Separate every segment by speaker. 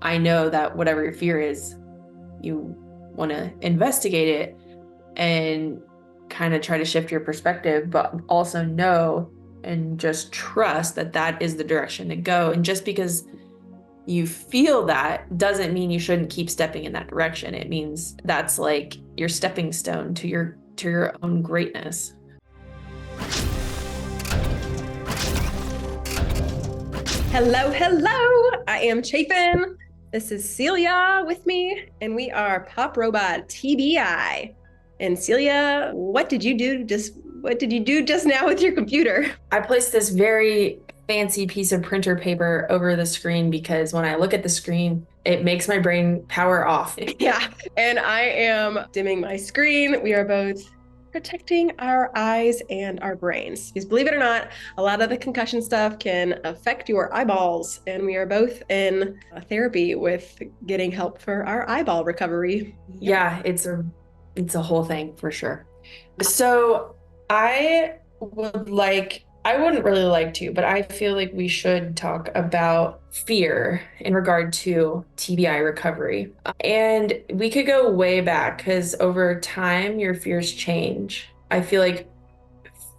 Speaker 1: I know that whatever your fear is, you want to investigate it and kind of try to shift your perspective, but also know and just trust that that is the direction to go. And just because you feel that doesn't mean you shouldn't keep stepping in that direction. It means that's like your stepping stone to your own greatness.
Speaker 2: Hello, hello. I am Chaffin. This is Celia with me, and we are Pop Robot TBI. And Celia, what did you do just now with your computer?
Speaker 1: I placed this very fancy piece of printer paper over the screen because when I look at the screen, it makes my brain power off.
Speaker 2: Yeah, and I am dimming my screen. We are both protecting our eyes and our brains. Because believe it or not, a lot of the concussion stuff can affect your eyeballs, and we are both in therapy with getting help for our eyeball recovery.
Speaker 1: Yeah, it's a whole thing for sure. So I wouldn't really like to, but I feel like we should talk about fear in regard to TBI recovery. And we could go way back because over time, your fears change. I feel like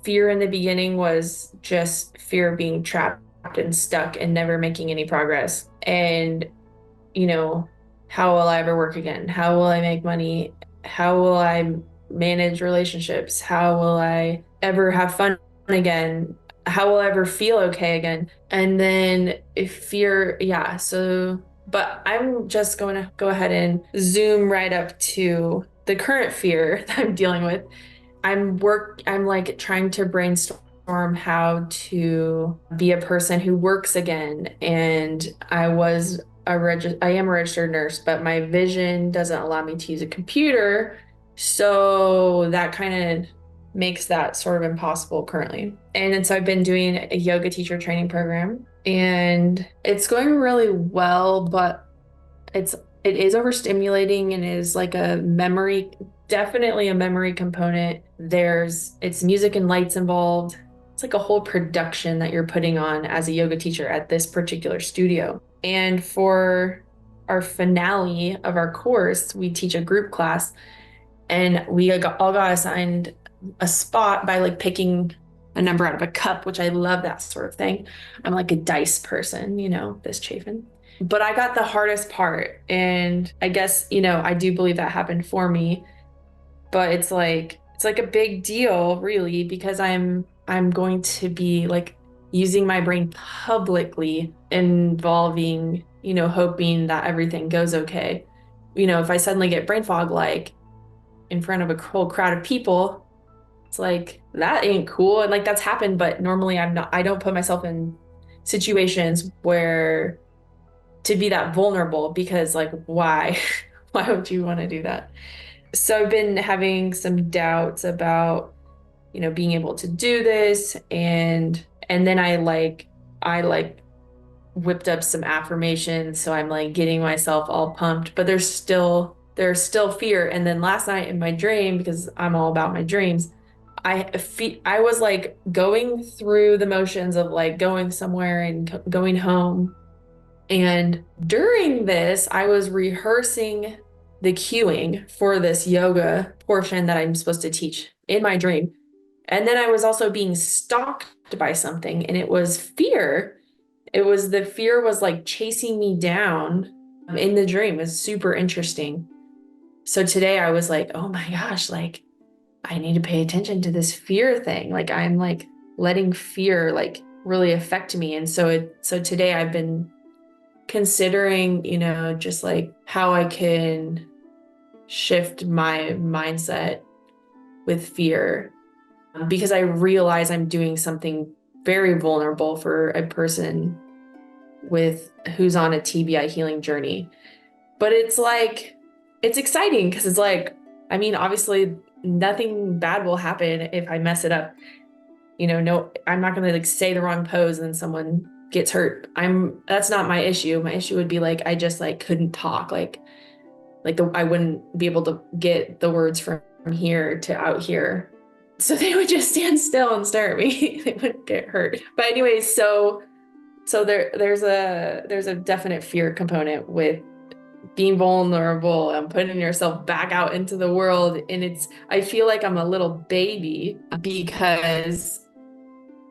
Speaker 1: fear in the beginning was just fear of being trapped and stuck and never making any progress. And, you know, how will I ever work again? How will I make money? How will I manage relationships? How will I ever have fun again? How will I ever feel okay again? And then if fear, yeah, so, but I'm just going to go ahead and zoom right up to the current fear that I'm dealing with. I'm like trying to brainstorm how to be a person who works again. And I am a registered nurse, but my vision doesn't allow me to use a computer. So that kind of makes that sort of impossible currently. And then so I've been doing a yoga teacher training program and it's going really well, but it is overstimulating and is like definitely a memory component. It's music and lights involved. It's like a whole production that you're putting on as a yoga teacher at this particular studio. And for our finale of our course, we teach a group class and we all got assigned a spot by like picking a number out of a cup, which I love that sort of thing. I'm like a dice person, this Chafin. But I got the hardest part. And I guess, I do believe that happened for me. But it's like a big deal, really, because I'm going to be like using my brain publicly involving, hoping that everything goes okay. If I suddenly get brain fog, like in front of a whole crowd of people, it's like, that ain't cool. And like that's happened, but normally I don't put myself in situations where to be that vulnerable because like, why? Why would you want to do that? So I've been having some doubts about, being able to do this. And then I whipped up some affirmations. So I'm like getting myself all pumped, but there's still fear. And then last night in my dream, because I'm all about my dreams, I was like going through the motions of like going somewhere and going home. And during this, I was rehearsing the cueing for this yoga portion that I'm supposed to teach in my dream. And then I was also being stalked by something, and it was fear. The fear was like chasing me down in the dream. It was super interesting. So today I was like, oh my gosh, like I need to pay attention to this fear thing. Like I'm like letting fear like really affect me. And so today I've been considering, just like how I can shift my mindset with fear because I realize I'm doing something very vulnerable for a person who's on a TBI healing journey. But it's exciting because it's like, I mean, obviously nothing bad will happen if I mess it up. No, I'm not going to like say the wrong pose and then someone gets hurt. That's not my issue. My issue would be like, I just like couldn't talk. I wouldn't be able to get the words from here to out here. So they would just stand still and stare at me. They wouldn't get hurt. But anyways, so So there's a definite fear component with being vulnerable and putting yourself back out into the world. And I feel like I'm a little baby because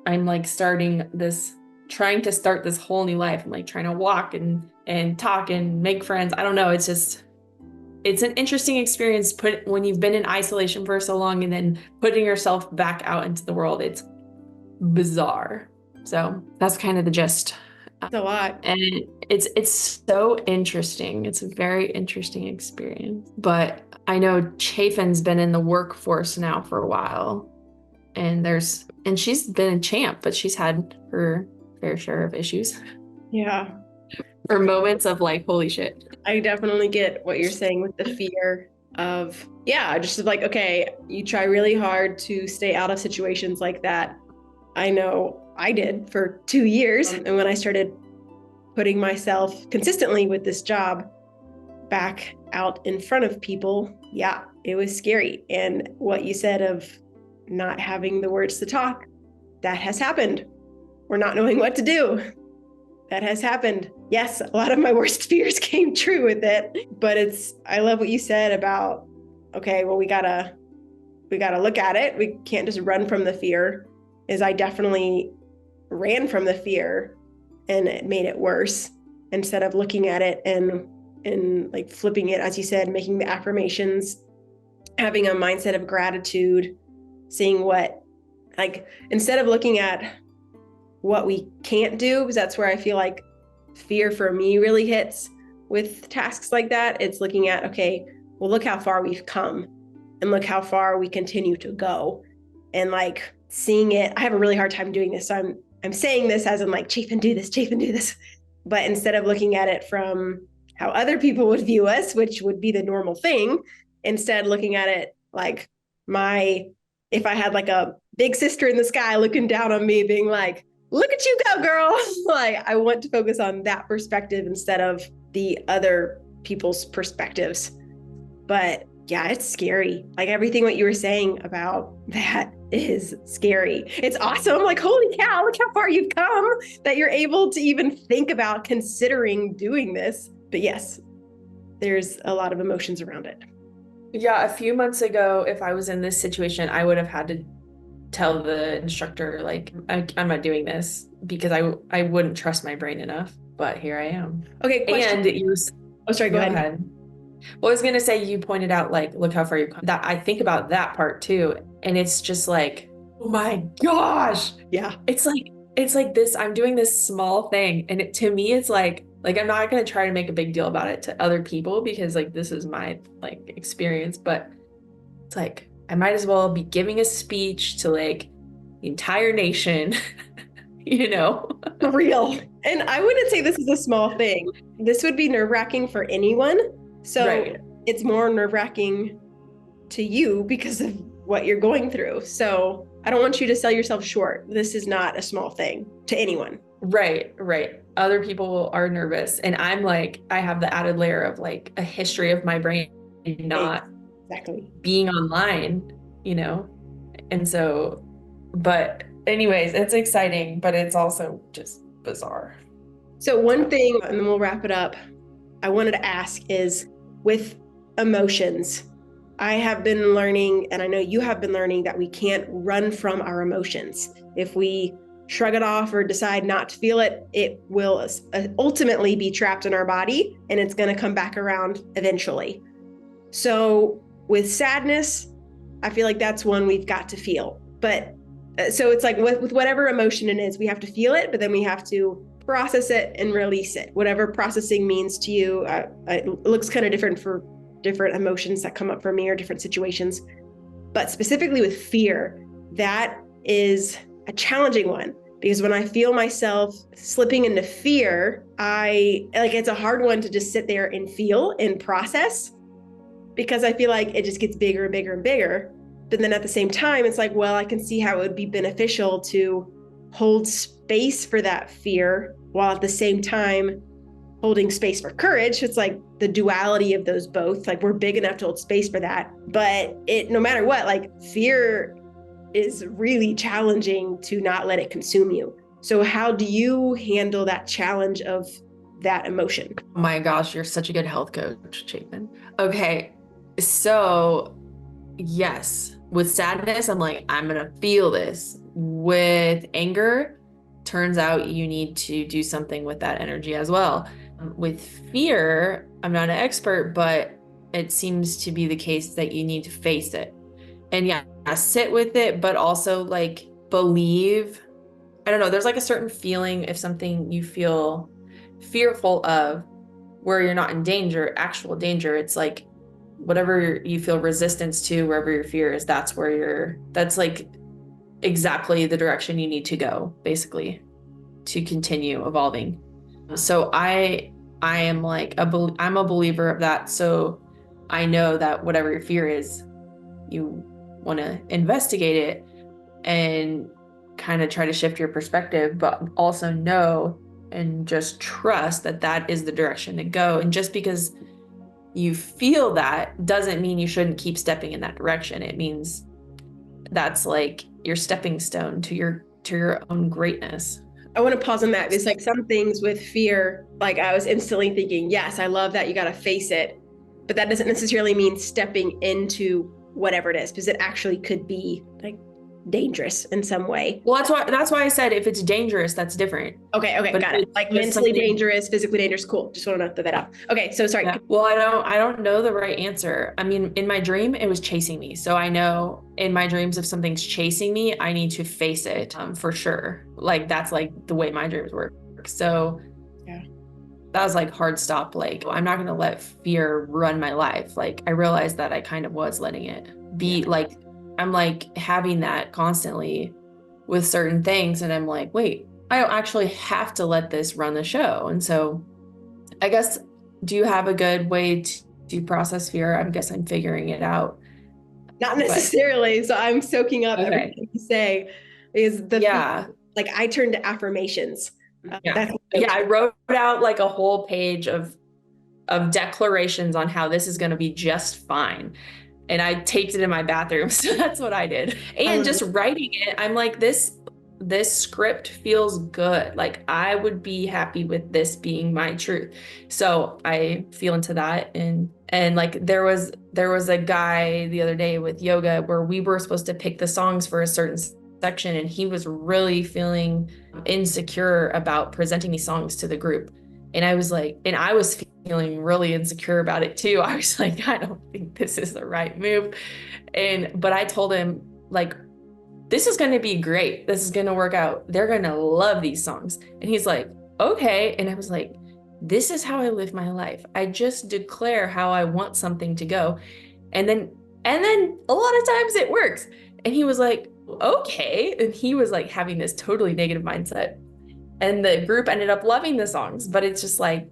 Speaker 1: I'm like trying to start this whole new life. I'm like trying to walk and talk and make friends. I don't know. It's an interesting experience when you've been in isolation for so long and then putting yourself back out into the world. It's bizarre. So that's kind of the gist.
Speaker 2: It's a lot.
Speaker 1: And it's so interesting. It's a very interesting experience. But I know Chaffin's been in the workforce now for a while, and she's been a champ, but she's had her fair share of issues
Speaker 2: Yeah.
Speaker 1: or moments of like, holy shit.
Speaker 2: I definitely get what you're saying with the fear of, yeah, just like, okay, you try really hard to stay out of situations like that. I know I did for 2 years. And when I started putting myself consistently with this job back out in front of people, yeah, it was scary. And what you said of not having the words to talk, that has happened. Or not knowing what to do, that has happened. Yes, a lot of my worst fears came true with it, but I love what you said about, okay, well, we gotta look at it. We can't just run from the fear. I definitely ran from the fear and it made it worse instead of looking at it and like flipping it, as you said, making the affirmations, having a mindset of gratitude, seeing instead of looking at what we can't do, because that's where I feel like fear for me really hits with tasks like that. It's looking at, okay, well, look how far we've come and look how far we continue to go. And like seeing it, I have a really hard time doing this. So I'm saying this as in like, Chaffin, do this, Chaffin, do this. But instead of looking at it from how other people would view us, which would be the normal thing, instead looking at it like if I had like a big sister in the sky looking down on me being like, look at you go, girl. Like, I want to focus on that perspective instead of the other people's perspectives. But yeah, it's scary. Like everything what you were saying about that is scary. It's awesome. Like, holy cow, look how far you've come that you're able to even think about considering doing this. But yes, there's a lot of emotions around it.
Speaker 1: Yeah, a few months ago, if I was in this situation, I would have had to tell the instructor, like, I'm not doing this because I wouldn't trust my brain enough. But here I am.
Speaker 2: Okay, question.
Speaker 1: And you,
Speaker 2: Oh, sorry, go ahead.
Speaker 1: Well, I was gonna say you pointed out like, look how far you've come. That I think about that part too, and it's just like, oh my gosh,
Speaker 2: Yeah.
Speaker 1: It's like this. I'm doing this small thing, and to me, it's like I'm not gonna try to make a big deal about it to other people because like this is my like experience, but it's like I might as well be giving a speech to like the entire nation, you know?
Speaker 2: For real. And I wouldn't say this is a small thing. This would be nerve-wracking for anyone. So
Speaker 1: Right.
Speaker 2: it's more nerve-wracking to you because of what you're going through. So I don't want you to sell yourself short. This is not a small thing to anyone.
Speaker 1: Right, right. Other people are nervous, and I'm like, I have the added layer of like a history of my brain not
Speaker 2: Exactly.
Speaker 1: being online, you know? And so, but anyways, it's exciting, but it's also just bizarre.
Speaker 2: So one thing, and then we'll wrap it up, I wanted to ask is with emotions, I have been learning, and I know you have been learning, that we can't run from our emotions. If we shrug it off or decide not to feel it, it will ultimately be trapped in our body and it's going to come back around eventually. So with sadness, I feel like that's one we've got to feel. But so it's like with whatever emotion it is, we have to feel it, but then we have to process it and release it. Whatever processing means to you, it looks kind of different for different emotions that come up for me or different situations. But specifically with fear, that is a challenging one because when I feel myself slipping into fear, it's a hard one to just sit there and feel and process because I feel like it just gets bigger and bigger and bigger. But then at the same time, it's like, well, I can see how it would be beneficial to hold space for that fear while at the same time holding space for courage. It's like the duality of those both. Like we're big enough to hold space for that. But no matter what, like fear is really challenging to not let it consume you. So how do you handle that challenge of that emotion?
Speaker 1: Oh my gosh, you're such a good health coach, Chapin. Okay, so yes, with sadness, I'm like, I'm gonna feel this. With anger, turns out you need to do something with that energy as well. With fear, I'm not an expert, but it seems to be the case that you need to face it. And yeah, sit with it, but also like believe. I don't know, there's like a certain feeling if something you feel fearful of where you're not in danger, actual danger. It's like whatever you feel resistance to, wherever your fear is, that's like exactly the direction you need to go, basically, to continue evolving. So I am like I'm a believer of that. So I know that whatever your fear is, you want to investigate it and kind of try to shift your perspective, but also know and just trust that that is the direction to go. And just because you feel that doesn't mean you shouldn't keep stepping in that direction. It means that's like your stepping stone to your own greatness.
Speaker 2: I want to pause on that. It's like some things with fear, like I was instantly thinking, yes, I love that you got to face it, but that doesn't necessarily mean stepping into whatever it is, because it actually could be like dangerous in some way.
Speaker 1: Well, that's why I said if it's dangerous, that's different.
Speaker 2: Okay, okay,
Speaker 1: But if
Speaker 2: got it.
Speaker 1: it's
Speaker 2: Like
Speaker 1: just
Speaker 2: mentally
Speaker 1: something,
Speaker 2: dangerous, physically dangerous. Cool. Just want to throw that out. Okay, so sorry.
Speaker 1: yeah. Well, I don't know the right answer. I mean, in my dream, it was chasing me. So I know in my dreams, if something's chasing me, I need to face it, for sure. Like that's like the way my dreams work. So
Speaker 2: Yeah.
Speaker 1: that was like hard stop. Like I'm not gonna let fear run my life. Like I realized that I kind of was letting it
Speaker 2: Yeah.
Speaker 1: be. Like I'm like having that constantly with certain things, and I'm like, wait, I don't actually have to let this run the show. And so I guess, do you have a good way to process fear? I guess I'm figuring it out.
Speaker 2: Not
Speaker 1: But
Speaker 2: necessarily. So I'm soaking up
Speaker 1: okay.
Speaker 2: everything you say. Is the fear,
Speaker 1: Yeah.
Speaker 2: like I turn to affirmations.
Speaker 1: Yeah.
Speaker 2: That's
Speaker 1: Yeah. I wrote out like a whole page of declarations on how this is going to be just fine. And I taped it in my bathroom. So that's what I did.
Speaker 2: I
Speaker 1: And
Speaker 2: love
Speaker 1: just
Speaker 2: it.
Speaker 1: writing it, I'm like, this script feels good. Like I would be happy with this being my truth. So I feel into that. And like there was a guy the other day with yoga where we were supposed to pick the songs for a certain section, and he was really feeling insecure about presenting these songs to the group. And I was feeling really insecure about it too. I was like, I don't think this is the right move. But I told him, like, this is going to be great. This is going to work out. They're going to love these songs. And he's like, okay. And I was like, this is how I live my life. I just declare how I want something to go. And then a lot of times it works. And he was like, okay. And he was like having this totally negative mindset. And the group ended up loving the songs, but it's just like,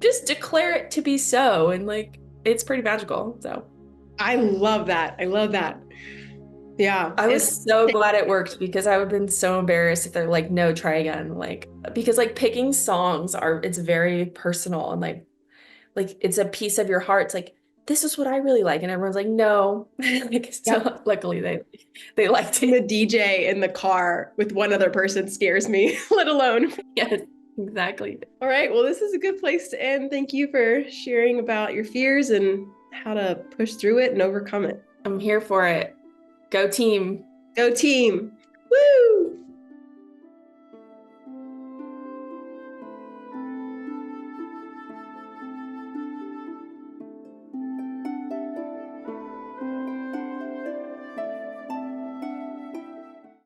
Speaker 1: just declare it to be so. And like, it's pretty magical. So
Speaker 2: I love that. I love that. Yeah.
Speaker 1: I was so glad it worked because I would have been so embarrassed if they're like, no, try again. Like, because like picking songs it's very personal and like it's a piece of your heart. It's like, this is what I really like. And everyone's like, no. Like,
Speaker 2: Yep.
Speaker 1: so luckily they liked
Speaker 2: The
Speaker 1: it.
Speaker 2: DJ in the car with one other person scares me, let alone.
Speaker 1: Yes, exactly.
Speaker 2: All right. Well, this is a good place to end. Thank you for sharing about your fears and how to push through it and overcome it.
Speaker 1: I'm here for it. Go team.
Speaker 2: Go team. Woo!